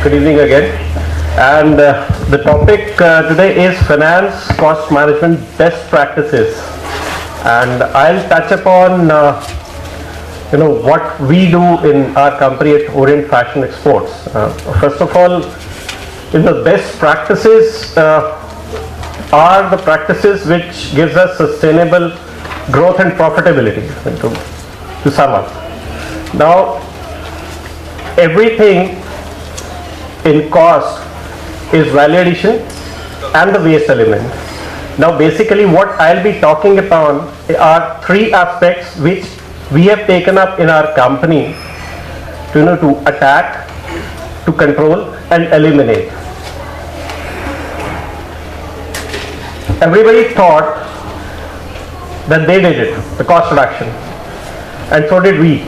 Good evening again. And the topic today is finance cost management best practices. And I'll touch upon what we do in our company at Orient Fashion Exports. First of all, the best practices are the practices which gives us sustainable growth and profitability, to sum up. Now, everything in cost is value addition and the waste element. Now, basically what I'll be talking upon are three aspects which we have taken up in our company to attack, to control and eliminate. Everybody thought that they did it, the cost reduction, and so did we.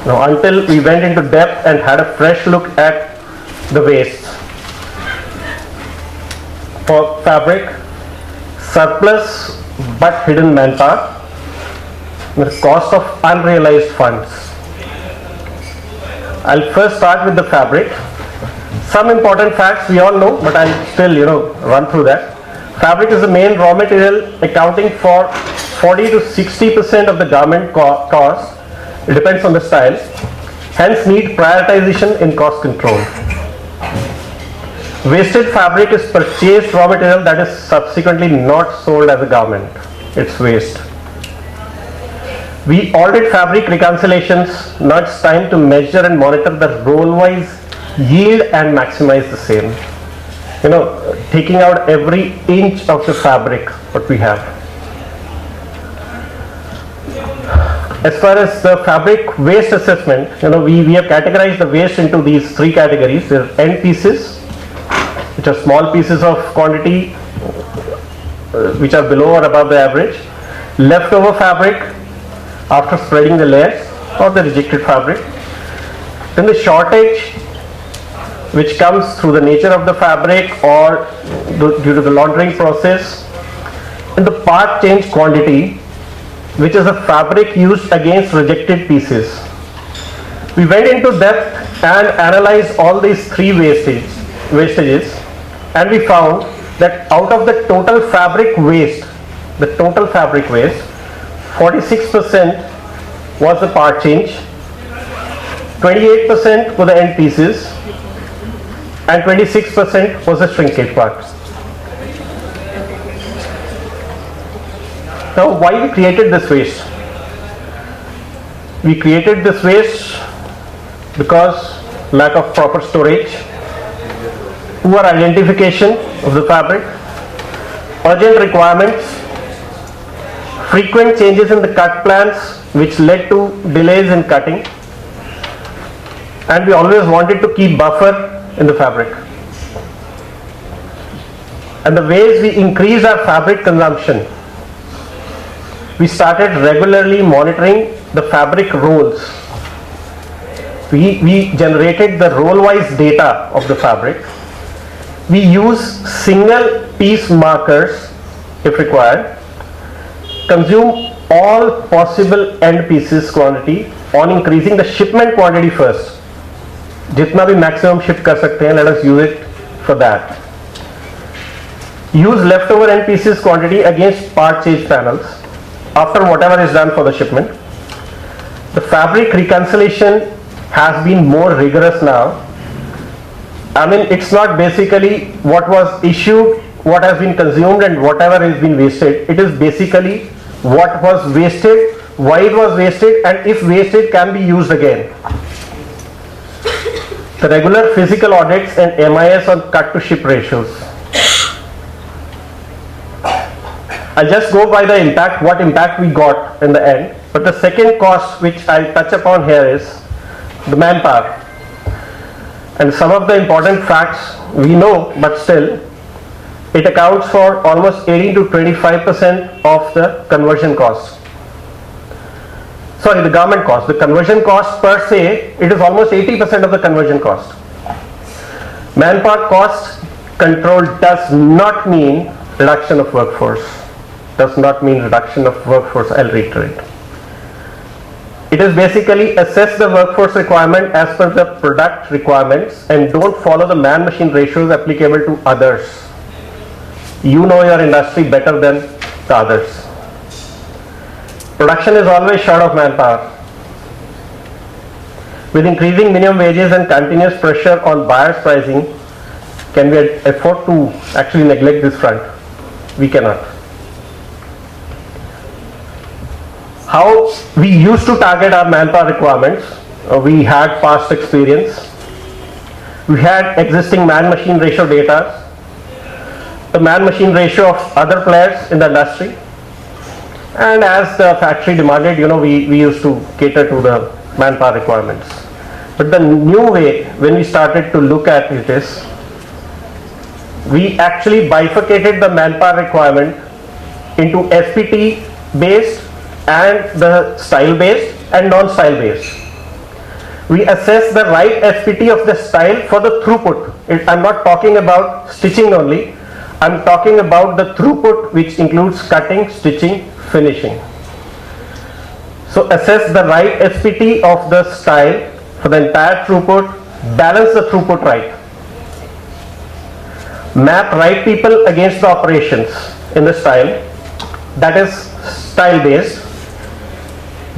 Until we went into depth and had a fresh look at the waste. For fabric, surplus but hidden manpower, the cost of unrealized funds. I'll first start with the fabric. Some important facts we all know, but I'll still run through that. Fabric is the main raw material, accounting for 40 to 60% of the garment cost. It depends on the style, hence need prioritization in cost control. Wasted fabric is purchased raw material that is subsequently not sold as a garment. It's waste. We audit fabric reconciliations. Now it's time to measure and monitor the role-wise yield and maximize the same. Taking out every inch of the fabric what we have. As far as the fabric waste assessment, we have categorized the waste into these three categories. There are end pieces, which are small pieces of quantity, which are below or above the average. Leftover fabric after spreading the layers, or the rejected fabric. Then the shortage, which comes through the nature of the fabric or due to the laundering process. And the part change quantity, which is a fabric used against rejected pieces. We went into depth and analyzed all these three wastages, and we found that out of the total fabric waste, 46% was the part change, 28% were the end pieces, and 26% was the shrinkage part. Now, why we created this waste? We created this waste because lack of proper storage, poor identification of the fabric, urgent requirements, frequent changes in the cut plans which led to delays in cutting, and we always wanted to keep buffer in the fabric. And the ways we increase our fabric consumption, we started regularly monitoring the fabric rolls. We generated the roll-wise data of the fabric. We use single piece markers if required. Consume all possible end pieces quantity on increasing the shipment quantity first. Jitna bhi maximum ship kar sakte hain, let us use it for that. Use leftover end pieces quantity against part change panels after whatever is done for the shipment. The fabric reconciliation has been more rigorous now. It's not basically what was issued, what has been consumed and whatever has been wasted. It is basically what was wasted, why it was wasted, and if wasted can be used again. The regular physical audits and MIS on cut to ship ratios. I'll just go by the impact, what impact we got in the end. But the second cost which I'll touch upon here is the manpower. And some of the important facts we know, but still, it accounts for almost 18 to 25% of the conversion cost. Sorry, the garment cost. The conversion cost per se, it is almost 80% of the conversion cost. Manpower cost control does not mean reduction of workforce. Does not mean reduction of workforce, I'll reiterate. It is basically assess the workforce requirement as per the product requirements and don't follow the man-machine ratios applicable to others. You know your industry better than the others. Production is always short of manpower. With increasing minimum wages and continuous pressure on buyers' pricing, can we afford to actually neglect this front? We cannot. How we used to target our manpower requirements, we had past experience. We had existing man-machine ratio data, the man-machine ratio of other players in the industry, and as the factory demanded, we used to cater to the manpower requirements. But the new way, when we started to look at it is, we actually bifurcated the manpower requirement into SPT based and the style based and non-style based. We assess the right SPT of the style for the throughput. I'm not talking about stitching only. I'm talking about the throughput, which includes cutting, stitching, finishing. So assess the right SPT of the style for the entire throughput, balance the throughput right. Map right people against the operations in the style, that is style based.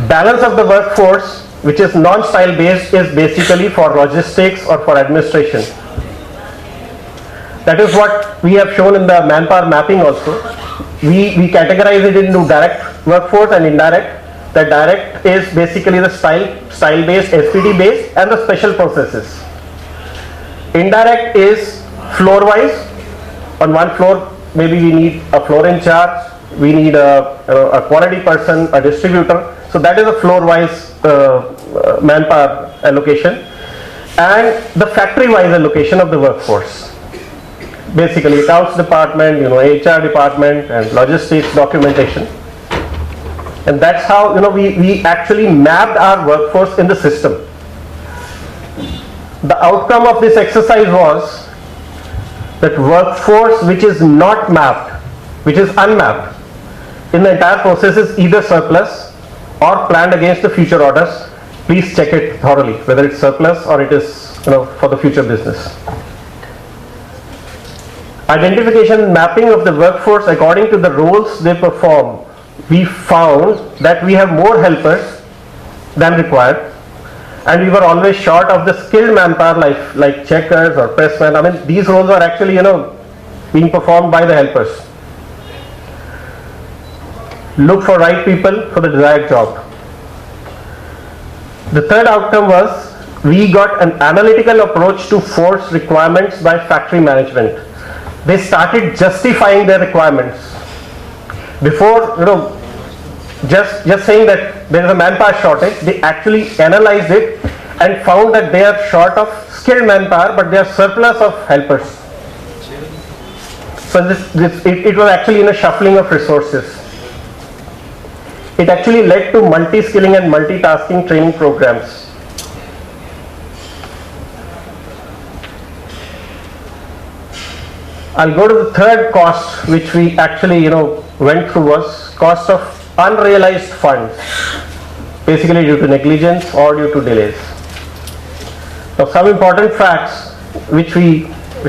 Balance of the workforce, which is non-style based, is basically for logistics or for administration. That is what we have shown in the manpower mapping also. We categorize it into direct workforce and indirect. The direct is basically the style based, SPD based, and the special processes. Indirect is floor wise. On one floor, maybe we need a floor in charge, we need a quality person, a distributor. So that is a floor wise manpower allocation, and the factory wise allocation of the workforce. Basically accounts department, HR department, and logistics, documentation. And that's how we actually mapped our workforce in the system. The outcome of this exercise was that workforce which is not mapped, which is unmapped in the entire process, is either surplus or planned against the future orders. Please check it thoroughly whether it's surplus or it is for the future business. Identification and mapping of the workforce according to the roles they perform. We found that we have more helpers than required, and we were always short of the skilled manpower like checkers or pressmen. I mean, these roles are actually being performed by the helpers. Look for right people for the desired job. The third outcome was we got an analytical approach to force requirements by factory management. They started justifying their requirements. Before, just saying that there is a manpower shortage, they actually analyzed it and found that they are short of skilled manpower, but they are surplus of helpers. So it was actually a shuffling of resources. It actually led to multi-skilling and multitasking training programs. I'll go to the third cost which we actually went through, was cost of unrealized funds, basically due to negligence or due to delays. Now some important facts which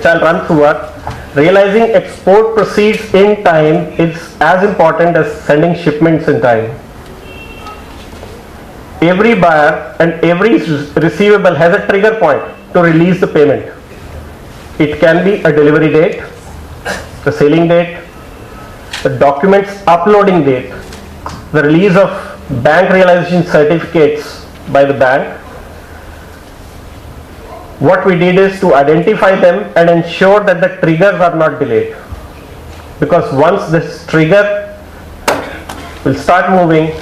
I'll run through are: realizing export proceeds in time is as important as sending shipments in time. Every buyer and every receivable has a trigger point to release the payment. It can be a delivery date, the sailing date, the documents uploading date, the release of bank realization certificates by the bank. What we did is to identify them and ensure that the triggers are not delayed, because once this trigger will start moving,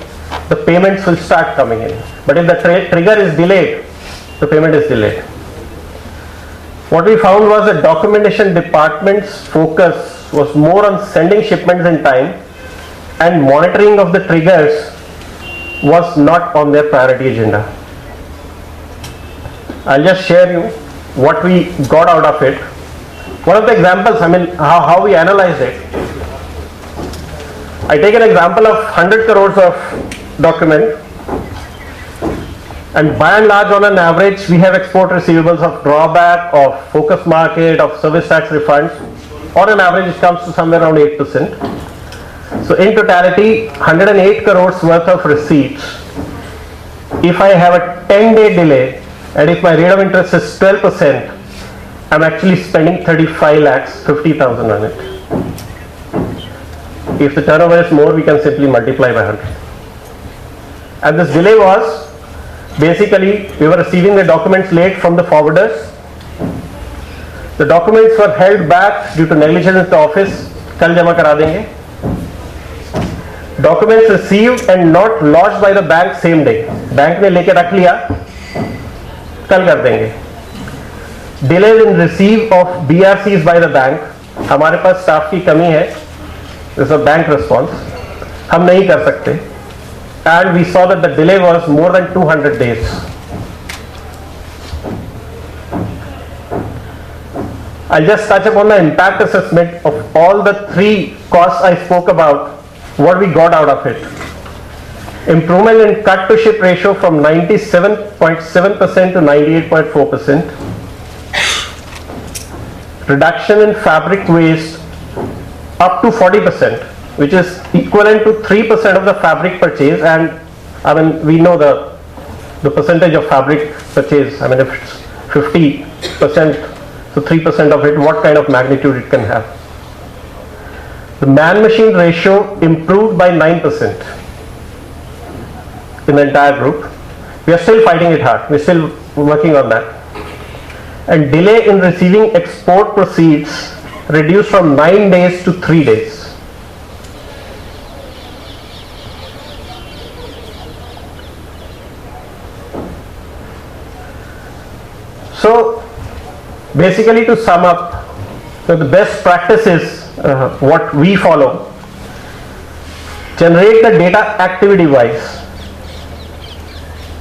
the payments will start coming in. But if the trigger is delayed, the payment is delayed. What we found was that documentation department's focus was more on sending shipments in time, and monitoring of the triggers was not on their priority agenda. I'll just share you what we got out of it. One of the examples, how we analyzed it. I take an example of 100 crores of document. And by and large, on an average, we have export receivables of drawback, of focus market, of service tax refunds. On an average, it comes to somewhere around 8%. So in totality, 108 crores worth of receipts. If I have a 10-day delay, and if my rate of interest is 12%, I'm actually spending 35 lakhs 50,000 on it. If the turnover is more, we can simply multiply by 100. And this delay was basically we were receiving the documents late from the forwarders. The documents were held back due to negligence in the office. Kal jama kara denge. Documents received and not lodged by the bank same day. Bank ने लेके रख लिया, कल कर देंगे. Delays in receive of BRCs by the bank. हमारे पास staff की कमी है. This is a bank response. हम नहीं कर सकते. And we saw that the delay was more than 200 days. I'll just touch upon the impact assessment of all the three costs I spoke about. What we got out of it. Improvement in cut to ship ratio from 97.7% to 98.4%. Reduction in fabric waste up to 40%, which is equivalent to 3% of the fabric purchase. And I mean, we know the percentage of fabric purchase. I mean, if it's 50%, so 3% of it, what kind of magnitude it can have. The man-machine ratio improved by 9% in the entire group. We are still fighting it hard. We're still working on that. And delay in receiving export proceeds reduced from 9 days to 3 days. So basically, to sum up, so the best practice is what we follow. Generate the data activity wise.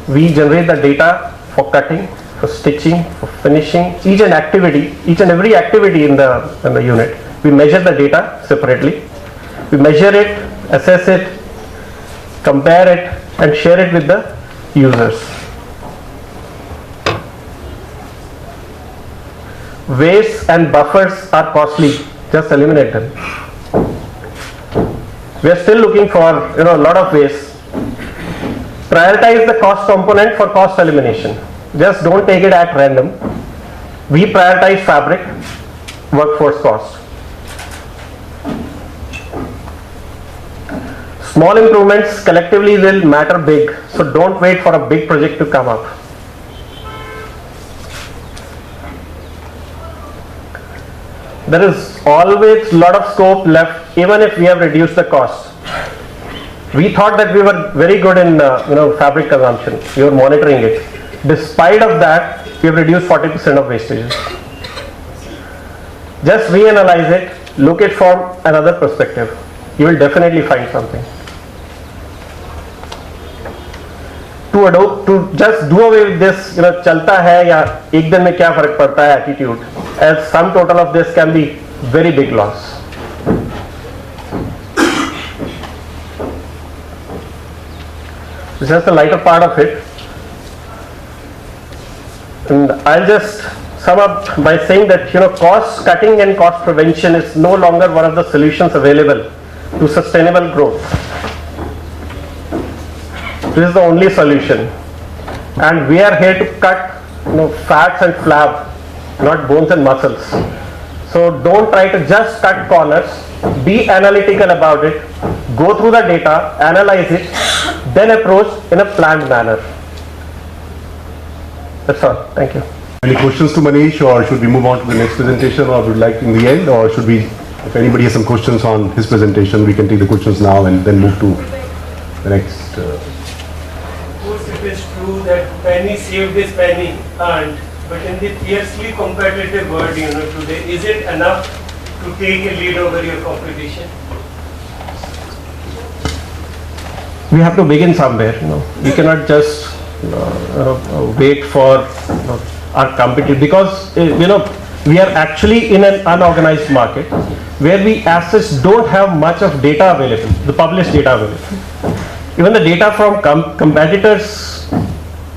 We generate the data for cutting, for stitching, for finishing, each and every activity in the unit. We measure the data separately. We measure it, assess it, compare it, and share it with the users. Wastes and buffers are costly. Just eliminate them. We are still looking for a lot of ways. Prioritize the cost component for cost elimination. Just don't take it at random. We prioritize fabric, workforce cost. Small improvements collectively will matter big. So don't wait for a big project to come up. There is always a lot of scope left, even if we have reduced the cost. We thought that we were very good in fabric consumption. We were monitoring it. Despite of that, we have reduced 40% of wastages. Just reanalyze it, look it from another perspective. You will definitely find something. To just do away with this, चलता है या एक दिन में क्या फर्क पड़ता है attitude, as sum total of this can be very big loss. This is just the lighter part of it. And I'll just sum up by saying that cost cutting and cost prevention is no longer one of the solutions available to sustainable growth. This is the only solution, and we are here to cut fats and flab, not bones and muscles. So don't try to just cut corners. Be analytical about it. Go through the data, analyze it, then approach in a planned manner. That's all. Thank you. Any questions to Manish, or should we move on to the next presentation, or would like in the end, or should we, if anybody has some questions on his presentation, we can take the questions now and then move to the next. Of course, it is true that penny saved is penny earned, but in the fiercely competitive world, today, is it enough to take a lead over your competition? We have to begin somewhere. We cannot just wait for our competition, because we are actually in an unorganized market where we as such don't have much of data available, the published data available. Even the data from competitors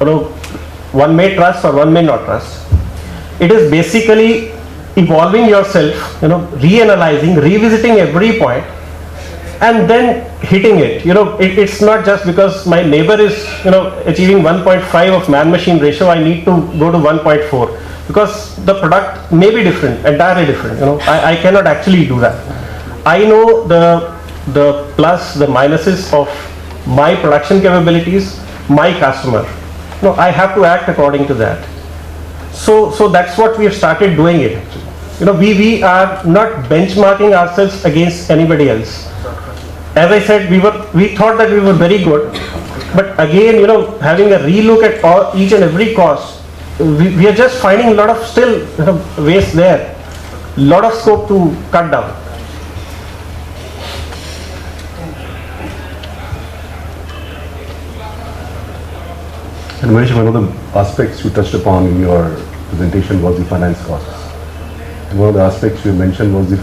one may trust or one may not trust. It is basically evolving yourself, reanalyzing, revisiting every point, and then hitting it. It's not just because my neighbor is, achieving 1.5 of man-machine ratio, I need to go to 1.4, because the product may be different, entirely different. I cannot actually do that. I know the plus, the minuses of my production capabilities, my customer. I have to act according to that. So that's what we have started doing it. We are not benchmarking ourselves against anybody else. As I said, we thought that we were very good, but again, having a relook at each and every cost, we are just finding a lot of still waste there, lot of scope to cut down. And Mahesh, one of the aspects you touched upon in your presentation was the finance costs. And one of the aspects you mentioned was the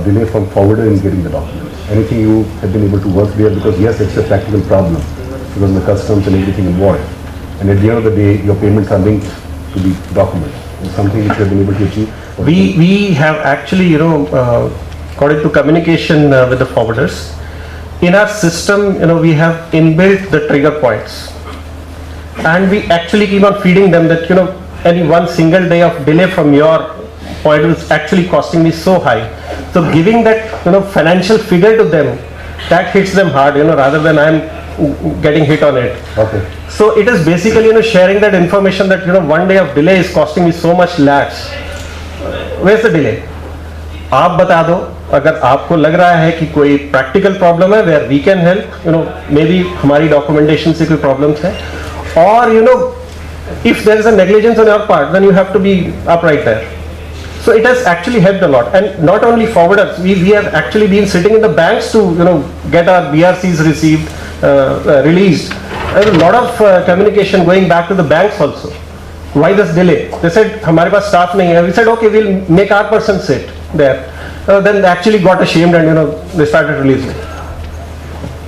delay from forwarder in getting the documents. Anything you have been able to work there, because yes, it's a practical problem because of the customs and everything involved. And at the end of the day, your payments are linked to the document. It's something which you have been able to achieve. We have actually, according to communication with the forwarders, in our system, we have inbuilt the trigger points. And we actually keep on feeding them that, any one single day of delay from your point is actually costing me so high. So giving that, financial figure to them, that hits them hard, rather than I'm getting hit on it. Okay. So it is basically, sharing that information that, one day of delay is costing me so much lakhs. Where's the delay? आप बता दो, अगर आपको लग रहा है कि कोई practical problem है, where we can help, maybe हमारी documentation से कोई problems है, or if there is a negligence on your part, then you have to be upright there. So it has actually helped a lot, and not only forwarders, we have actually been sitting in the banks to get our BRCs received, released. There is a lot of communication going back to the banks also. Why this delay? They said हमारे पास staff नहीं है. We said okay, we'll make our person sit there. Then they actually got ashamed and they started releasing.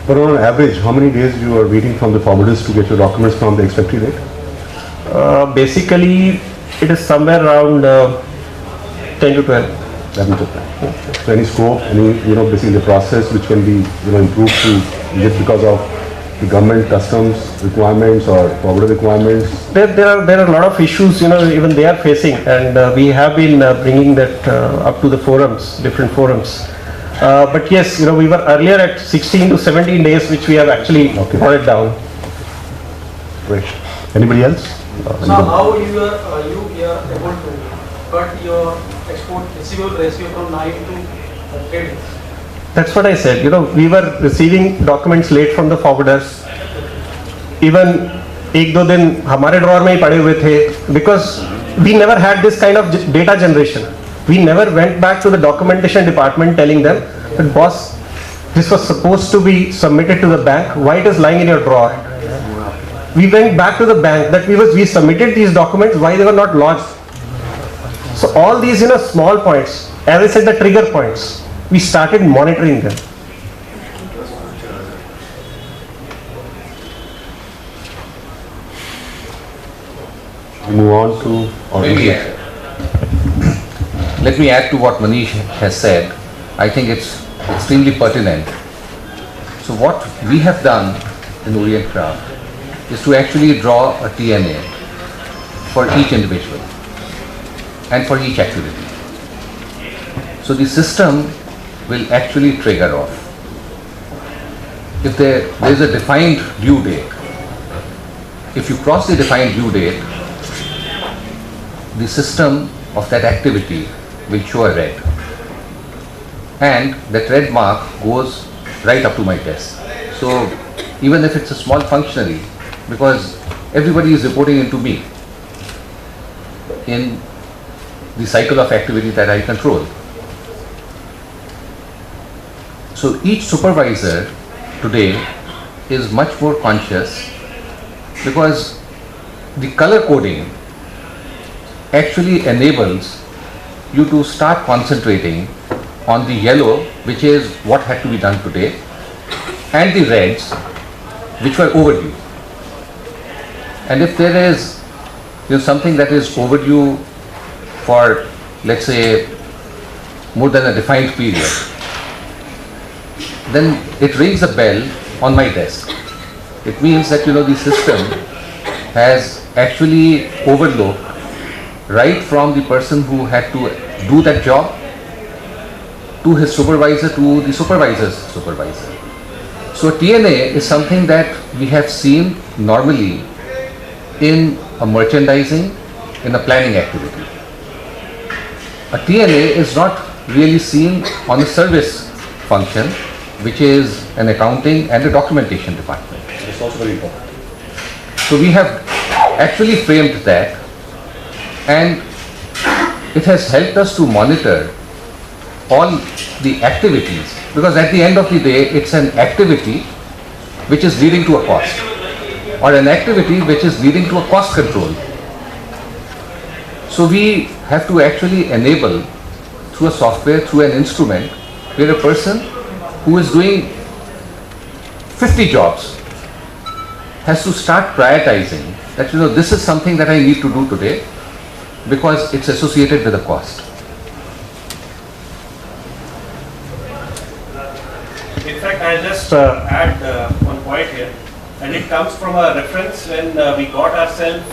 But on average, how many days you are waiting from the forwarders to get your documents from the expiry date? Basically, it is somewhere around 10 to 12. That much of time. So any scope, any basically the process which can be improved to just because of the government customs requirements or forwarder requirements? There are a lot of issues even they are facing, and we have been bringing that up to the forums, different forums. But yes, we were earlier at 16 to 17 days, which we have actually brought it down. Great. Anybody else? So how you are able to cut your export receivable ratio from 9 to 10 days? That's what I said. We were receiving documents late from the forwarders. Even एक दो दिन हमारे drawer में ही पड़े हुए थे, because we never had this kind of data generation. We never went back to the documentation department telling them that boss, this was supposed to be submitted to the bank. Why it is lying in your drawer? We went back to the bank that we submitted these documents. Why they were not lodged? So all these small points, as I said, the trigger points, we started monitoring them. Move on to Let me add to what Manish has said. I think it's extremely pertinent. So what we have done in Orient Craft is to actually draw a TNA for each individual and for each activity. So the system will actually trigger off. If there is a defined due date, if you cross the defined due date, the system of that activity will show a red, and that red mark goes right up to my desk. So even if it's a small functionary, because everybody is reporting into me in the cycle of activity that I control. So each supervisor today is much more conscious, because the color coding actually enables you to start concentrating on the yellow, which is what had to be done today, and the reds, which were overdue. And if there is something that is overdue for, let's say, more than a defined period, then it rings a bell on my desk. It means that the system has actually overlooked right from the person who had to do that job to his supervisor to the supervisor's supervisor. So TNA is something that we have seen normally in a merchandising, in a planning activity. A TNA is not really seen on the service function, which is an accounting and a documentation department. It's also very important. So we have actually framed that, and it has helped us to monitor all the activities, because at the end of the day it's an activity which is leading to a cost, or an activity which is leading to a cost control. So we have to actually enable through a software, through an instrument, where a person who is doing 50 jobs has to start prioritizing that this is something that I need to do today because it's associated with a cost. In fact, I'll just add one point here, and it comes from a reference when we got ourselves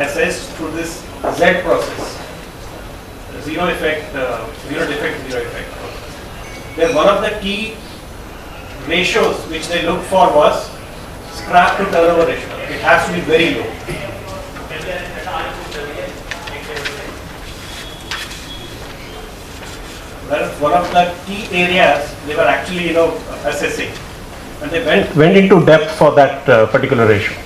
assessed through this Z process, zero effect, zero defect, zero effect. Then one of the key ratios which they looked for was scrap to turnover ratio. It has to be very low. That is one of the key areas they were actually assessing, and they went into depth for that particular ratio.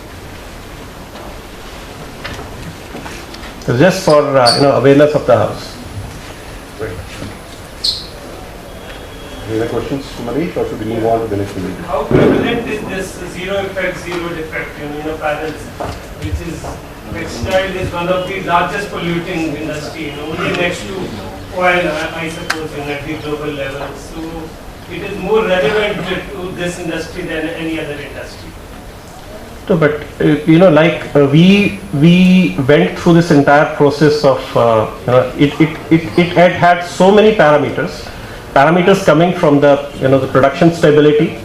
So just for awareness of the house. Great. Any other questions to Manish, or should we move on to the next meeting? How prevalent is this zero effect, zero defect, panels, which is textile is one of the largest polluting industry, only next to oil, I suppose, at the global level. So it is more relevant to this industry than any other industry. No, but we went through this entire process of it had so many parameters coming from the the production stability,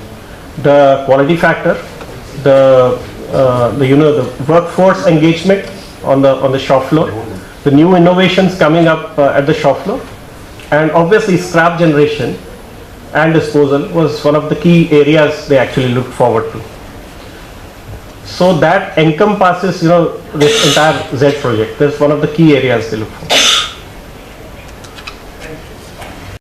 the quality factor, the workforce engagement on the shop floor, the new innovations coming up at the shop floor, and obviously scrap generation and disposal was one of the key areas they actually looked forward to. So that encompasses this entire Z project. That's one of the key areas they look for.